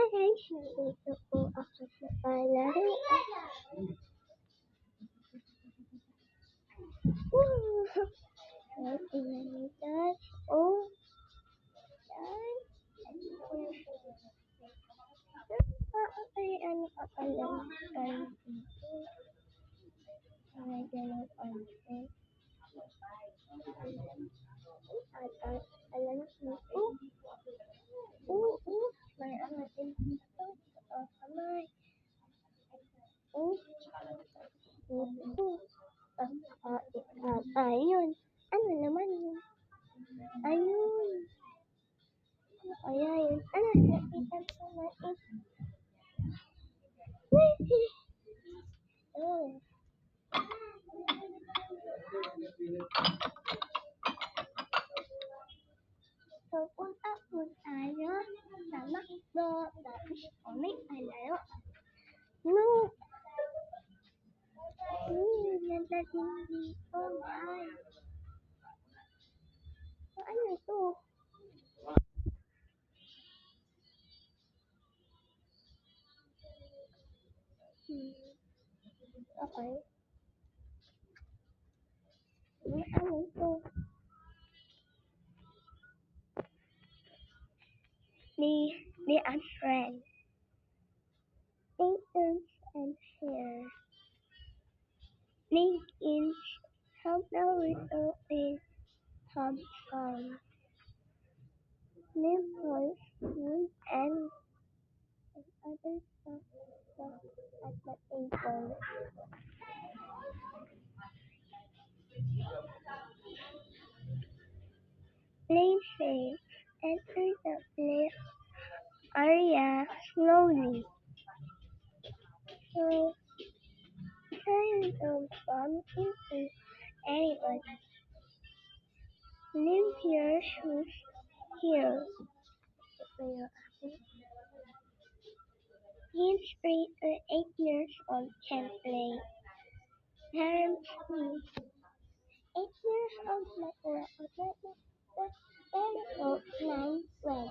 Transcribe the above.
Nandito po ako sa palaruan. Woo! At inanitas o yan. Ay, ano ka pala? Ay, dito. Ay, ganun konti. At alam dito. Oo, may angatin dito. Kamay. Dito. Ayun. Ano naman yun? Ayun. Ayun. Ano, nakita ko na eh. Oh. So, punta po tayo sa McDo. Tapos kami ay laro. No! Ganda din dito, man. So, ano to? Okay. Ano to? They are friends. Patents and hair. Link in help the little is Tom song. Name voice, food, and other stuff at the table. Play safe. Enter the play area slowly. So, don't bump into anyone. Leave your shoes here. Kids 3 to 8 years old can play. Parents please. 8 years old like very old 9, 12.